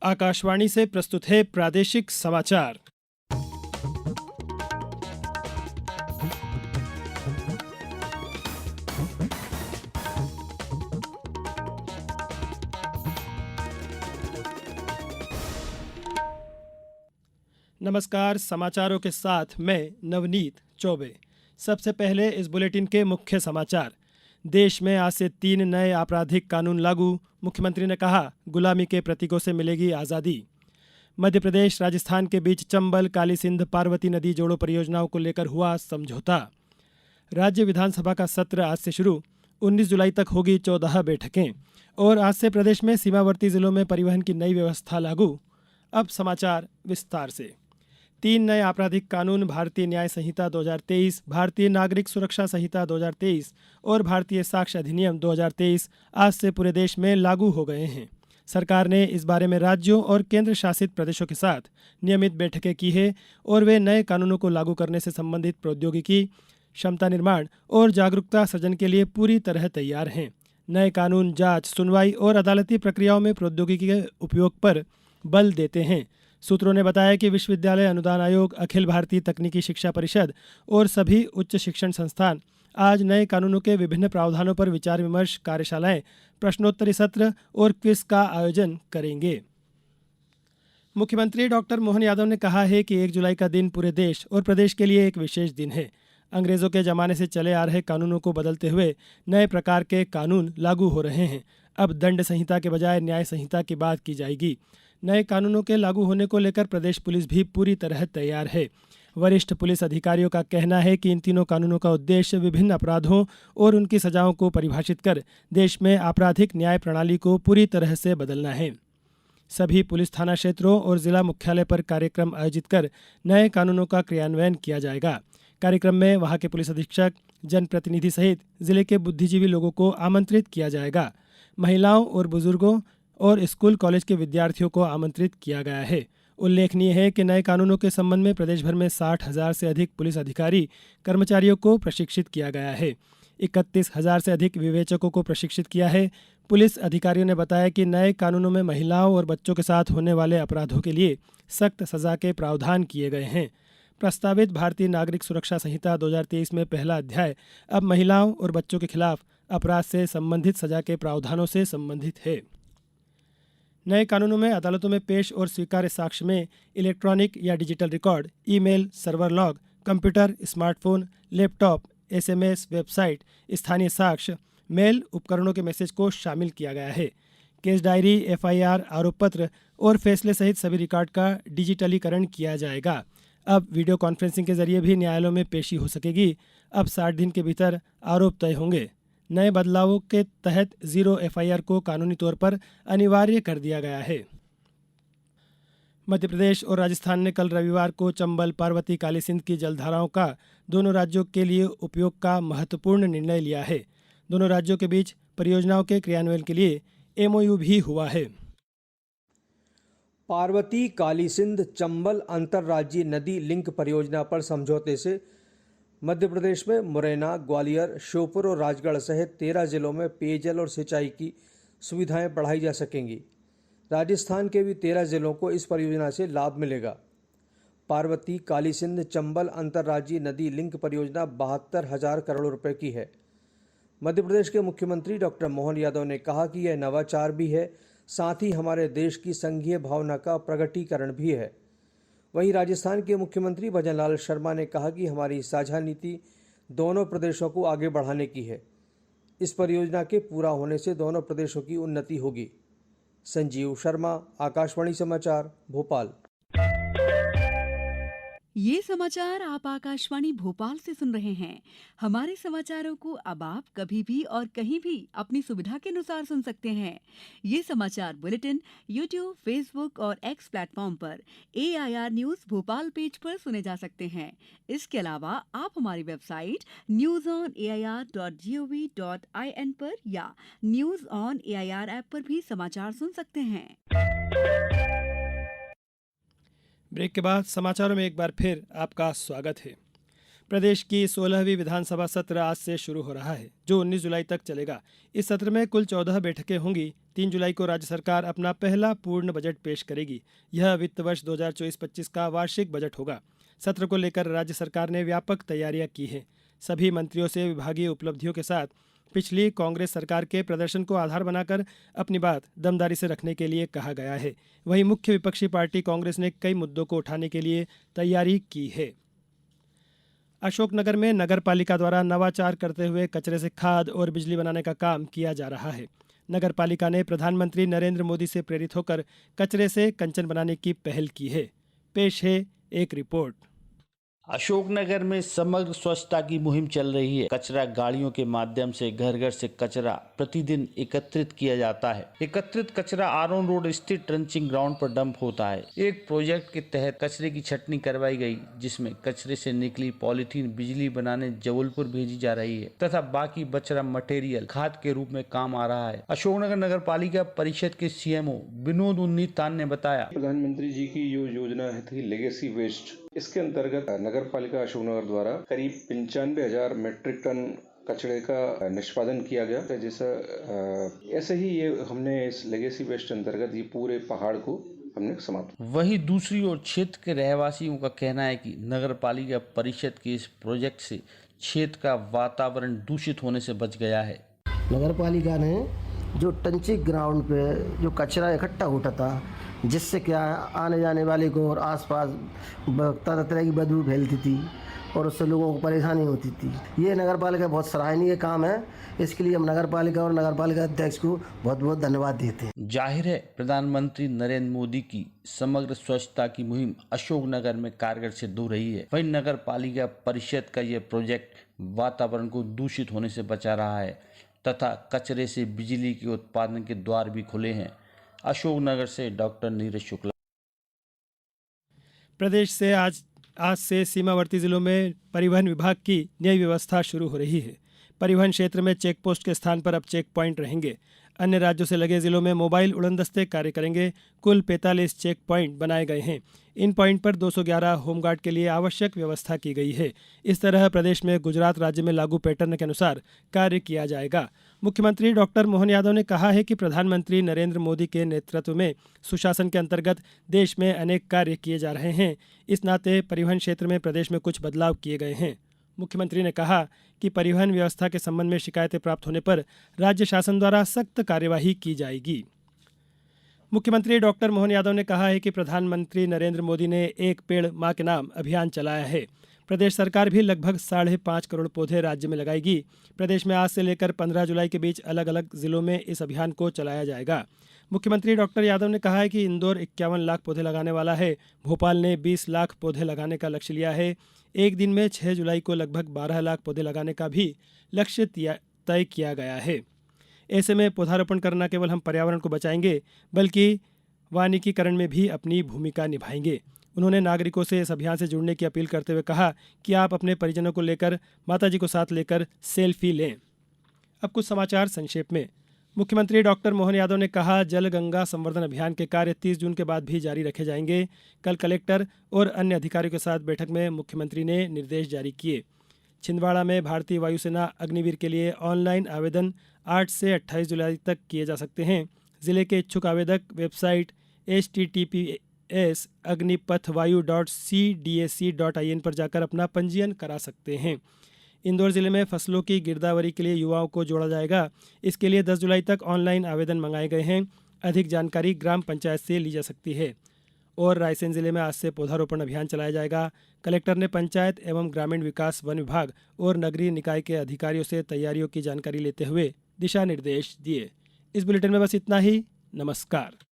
आकाशवाणी से प्रस्तुत है प्रादेशिक समाचार। नमस्कार, समाचारों के साथ मैं नवनीत चौबे। सबसे पहले इस बुलेटिन के मुख्य समाचार। देश में आज से 3 नए आपराधिक कानून लागू, मुख्यमंत्री ने कहा गुलामी के प्रतीकों से मिलेगी आज़ादी। मध्य प्रदेश राजस्थान के बीच चंबल काली सिंध पार्वती नदी जोड़ो परियोजनाओं को लेकर हुआ समझौता। राज्य विधानसभा का सत्र आज से शुरू, 19 जुलाई तक होगी 14 बैठकें। और आज से प्रदेश में सीमावर्ती जिलों में परिवहन की नई व्यवस्था लागू। अब समाचार विस्तार से। 3 नए आपराधिक कानून भारतीय न्याय संहिता 2023, भारतीय नागरिक सुरक्षा संहिता 2023 और भारतीय साक्ष्य अधिनियम 2023 आज से पूरे देश में लागू हो गए हैं। सरकार ने इस बारे में राज्यों और केंद्र शासित प्रदेशों के साथ नियमित बैठकें की है और वे नए कानूनों को लागू करने से संबंधित प्रौद्योगिकी, क्षमता निर्माण और जागरूकता सृजन के लिए पूरी तरह तैयार हैं। नए कानून जांच, सुनवाई और अदालती प्रक्रियाओं में प्रौद्योगिकी के उपयोग पर बल देते हैं। सूत्रों ने बताया कि विश्वविद्यालय अनुदान आयोग, अखिल भारतीय तकनीकी शिक्षा परिषद और सभी उच्च शिक्षण संस्थान आज नए कानूनों के विभिन्न प्रावधानों पर विचार विमर्श, कार्यशालाएं, प्रश्नोत्तरी सत्र और क्विज का आयोजन करेंगे। मुख्यमंत्री डॉक्टर मोहन यादव ने कहा है कि 1 जुलाई का दिन पूरे देश और प्रदेश के लिए एक विशेष दिन है। अंग्रेजों के जमाने से चले आ रहे कानूनों को बदलते हुए नए प्रकार के कानून लागू हो रहे हैं। अब दंड संहिता के बजाय न्याय संहिता की बात की जाएगी। नए कानूनों के लागू होने को लेकर प्रदेश पुलिस भी पूरी तरह तैयार है। वरिष्ठ पुलिस अधिकारियों का कहना है कि इन तीनों कानूनों का उद्देश्य विभिन्न अपराधों और उनकी सजाओं को परिभाषित कर देश में आपराधिक न्याय प्रणाली को पूरी तरह से बदलना है। सभी पुलिस थाना क्षेत्रों और जिला मुख्यालय पर कार्यक्रम आयोजित कर नए कानूनों का क्रियान्वयन किया जाएगा। कार्यक्रम में वहां के पुलिस अधीक्षक, जनप्रतिनिधि सहित जिले के बुद्धिजीवी लोगों को आमंत्रित किया जाएगा। महिलाओं और बुजुर्गों और स्कूल कॉलेज के विद्यार्थियों को आमंत्रित किया गया है। उल्लेखनीय है कि नए कानूनों के संबंध में प्रदेश भर में 60,000 से अधिक पुलिस अधिकारी कर्मचारियों को प्रशिक्षित किया गया है। 31,000 से अधिक विवेचकों को प्रशिक्षित किया है। पुलिस अधिकारियों ने बताया कि नए कानूनों में महिलाओं और बच्चों के साथ होने वाले अपराधों के लिए सख्त सजा के प्रावधान किए गए हैं। प्रस्तावित भारतीय नागरिक सुरक्षा संहिता 2023 में पहला अध्याय अब महिलाओं और बच्चों के खिलाफ अपराध से संबंधित सजा के प्रावधानों से संबंधित है। नए कानूनों में अदालतों में पेश और स्वीकार्य साक्ष्य में इलेक्ट्रॉनिक या digital record, email, server log, computer, smartphone, laptop, SMS, website, स्थानीय साक्ष्य, मेल उपकरणों के मैसेज को शामिल किया गया है। केस डायरी, एफआईआर, आरोप पत्र और फैसले सहित सभी रिकॉर्ड का डिजिटलीकरण किया जाएगा। अब वीडियो कॉन्फ्रेंसिंग के जरिए भी न्यायालयों में पेशी हो सकेगी। अब 60 दिन के भीतर आरोप तय होंगे। नए बदलावों के तहत जीरो एफआईआर को कानूनी तौर पर अनिवार्य कर दिया गया है। मध्य प्रदेश और राजस्थान ने कल रविवार को चंबल पार्वती काली सिंध की जलधाराओं का दोनों राज्यों के लिए उपयोग का महत्वपूर्ण निर्णय लिया है। दोनों राज्यों के बीच परियोजनाओं के क्रियान्वयन के लिए एमओयू भी हुआ है। पार्वती काली सिंध चंबल अंतर्राज्यीय नदी लिंक परियोजना पर समझौते से मध्य प्रदेश में मुरैना, ग्वालियर, श्योपुर और राजगढ़ सहित 13 जिलों में पेयजल और सिंचाई की सुविधाएं बढ़ाई जा सकेंगी। राजस्थान के भी 13 जिलों को इस परियोजना से लाभ मिलेगा। पार्वती काली सिंध चंबल अंतर्राज्यीय नदी लिंक परियोजना 72,000 करोड़ रुपए की है। मध्य प्रदेश के मुख्यमंत्री डॉक्टर मोहन यादव ने कहा कि यह नवाचार भी है, साथ ही हमारे देश की संघीय भावना का प्रकटीकरण भी है। वहीं राजस्थान के मुख्यमंत्री भजनलाल शर्मा ने कहा कि हमारी साझा नीति दोनों प्रदेशों को आगे बढ़ाने की है। इस परियोजना के पूरा होने से दोनों प्रदेशों की उन्नति होगी। संजीव शर्मा, आकाशवाणी समाचार, भोपाल। ये समाचार आप आकाशवाणी भोपाल से सुन रहे हैं। हमारे समाचारों को अब आप कभी भी और कहीं भी अपनी सुविधा के अनुसार सुन सकते हैं। ये समाचार बुलेटिन YouTube, Facebook और X प्लेटफॉर्म पर AIR न्यूज़ भोपाल पेज पर सुने जा सकते हैं। इसके अलावा आप हमारी वेबसाइट newsonair.gov.in पर या न्यूज़ ऑन AIR ऐप पर भी समाचार सुन सकते हैं। ब्रेक के बाद समाचारों में एक बार फिर आपका स्वागत है। प्रदेश की 16वीं विधानसभा सत्र आज से शुरू हो रहा है, जो 19 जुलाई तक चलेगा। इस सत्र में कुल 14 बैठकें होंगी। 3 जुलाई को राज्य सरकार अपना पहला पूर्ण बजट पेश करेगी। यह वित्त वर्ष 2024-25 का वार्षिक बजट होगा। सत्र को लेकर राज्य सरकार ने व्यापक तैयारियां की हैं। सभी मंत्रियों से विभागीय उपलब्धियों के साथ पिछली कांग्रेस सरकार के प्रदर्शन को आधार बनाकर अपनी बात दमदारी से रखने के लिए कहा गया है। वहीं मुख्य विपक्षी पार्टी कांग्रेस ने कई मुद्दों को उठाने के लिए तैयारी की है। अशोकनगर में नगर पालिका द्वारा नवाचार करते हुए कचरे से खाद और बिजली बनाने का काम किया जा रहा है। नगर पालिका ने प्रधानमंत्री नरेंद्र मोदी से प्रेरित होकर कचरे से कंचन बनाने की पहल की है। पेश है एक रिपोर्ट। अशोकनगर में समग्र स्वच्छता की मुहिम चल रही है। कचरा गाड़ियों के माध्यम से घर घर से कचरा प्रतिदिन एकत्रित किया जाता है। एकत्रित कचरा आरोन रोड स्थित ट्रंचिंग ग्राउंड पर डंप होता है। एक प्रोजेक्ट के तहत कचरे की छटनी करवाई गई, जिसमें कचरे से निकली पॉलीथीन बिजली बनाने जबलपुर भेजी जा रही है तथा बाकी बचरा मटेरियल खाद के रूप में काम आ रहा है। अशोकनगर नगर पालिका परिषद के CMO विनोद उन्नीत तान ने बताया, प्रधानमंत्री जी की जो योजना थी लेगेसी वेस्ट, इसके अंतर्गत नगर पालिका अशोकनगर द्वारा करीब 95,000 मेट्रिक टन कचरे का निष्पादन किया गया। जैसा ऐसे ही ये हमने इस लेगेसी वेस्ट अंतर्गत ये पूरे पहाड़ को हमने समाप्त। वहीं दूसरी ओर क्षेत्र के रहवासियों का कहना है कि नगर पालिका परिषद के इस प्रोजेक्ट से क्षेत्र का वातावरण दूषित होने से बच गया है। नगर पालिका ने जो टंचिंग ग्राउंड पे जो कचरा इकट्ठा होता था, जिससे क्या आने जाने वाले को और आसपास तरह तरह की बदबू फैलती थी और उससे लोगों को परेशानी होती थी। ये नगर पालिका बहुत सराहनीय काम है। इसके लिए हम नगर पालिका और नगर पालिका अध्यक्ष को बहुत बहुत धन्यवाद देते हैं। जाहिर है प्रधानमंत्री नरेंद्र मोदी की समग्र स्वच्छता की मुहिम अशोकनगर में कारगर सिद्ध हो रही है। वहीं नगर पालिका परिषद का यह प्रोजेक्ट वातावरण को दूषित होने से बचा रहा है तथा कचरे से बिजली के उत्पादन के द्वार भी खुले हैं। अशोकनगर से डॉक्टर नीरज शुक्ला। प्रदेश से आज से सीमावर्ती जिलों में परिवहन विभाग की नई व्यवस्था शुरू हो रही है। परिवहन क्षेत्र में चेक पोस्ट के स्थान पर अब चेक पॉइंट रहेंगे। अन्य राज्यों से लगे जिलों में मोबाइल उड़नदस्ते कार्य करेंगे। कुल 45 चेक पॉइंट बनाए गए हैं। इन पॉइंट पर 211 होमगार्ड के लिए आवश्यक व्यवस्था की गई है। इस तरह प्रदेश में गुजरात राज्य में लागू पैटर्न के अनुसार कार्य किया जाएगा। मुख्यमंत्री डॉक्टर मोहन यादव ने कहा है कि प्रधानमंत्री नरेंद्र मोदी के नेतृत्व में सुशासन के अंतर्गत देश में अनेक कार्य किए जा रहे हैं। इस नाते परिवहन क्षेत्र में प्रदेश में कुछ बदलाव किए गए हैं। मुख्यमंत्री ने कहा कि परिवहन व्यवस्था के संबंध में शिकायतें प्राप्त होने पर राज्य शासन द्वारा सख्त कार्यवाही की जाएगी। मुख्यमंत्री डॉक्टर मोहन यादव ने कहा है कि प्रधानमंत्री नरेंद्र मोदी ने एक पेड़ मां के नाम अभियान चलाया है। प्रदेश सरकार भी लगभग 5.5 करोड़ पौधे राज्य में लगाएगी। प्रदेश में आज से लेकर 15 जुलाई के बीच अलग अलग जिलों में इस अभियान को चलाया जाएगा। मुख्यमंत्री डॉक्टर यादव ने कहा है कि इंदौर 51 लाख पौधे लगाने वाला है। भोपाल ने 20 लाख पौधे लगाने का लक्ष्य लिया है। एक दिन में 6 जुलाई को लगभग 12 लाख पौधे लगाने का भी लक्ष्य तय किया गया है। ऐसे में पौधारोपण करना केवल हम पर्यावरण को बचाएंगे, बल्कि वानिकीकरण में भी अपनी भूमिका निभाएंगे। उन्होंने नागरिकों से इस अभियान से जुड़ने की अपील करते हुए कहा कि आप अपने परिजनों को लेकर माताजी को साथ लेकर सेल्फी लें। अब कुछ समाचार संक्षेप में। मुख्यमंत्री डॉक्टर मोहन यादव ने कहा, जल गंगा संवर्धन अभियान के कार्य 30 जून के बाद भी जारी रखे जाएंगे। कल कलेक्टर और अन्य अधिकारियों के साथ बैठक में मुख्यमंत्री ने निर्देश जारी किए। छिंदवाड़ा में भारतीय वायुसेना अग्निवीर के लिए ऑनलाइन आवेदन 8 से 28 जुलाई तक किए जा सकते हैं। जिले के इच्छुक आवेदक वेबसाइट https://अग्निपथवायु.cdac.in पर जाकर अपना पंजीयन करा सकते हैं। इंदौर जिले में फसलों की गिरदावरी के लिए युवाओं को जोड़ा जाएगा। इसके लिए 10 जुलाई तक ऑनलाइन आवेदन मंगाए गए हैं। अधिक जानकारी ग्राम पंचायत से ली जा सकती है। और रायसेन जिले में आज से पौधारोपण अभियान चलाया जाएगा। कलेक्टर ने पंचायत एवं ग्रामीण विकास, वन विभाग और नगरीय निकाय के अधिकारियों से तैयारियों की जानकारी लेते हुए दिशा निर्देश दिए। इस बुलेटिन में बस इतना ही। नमस्कार।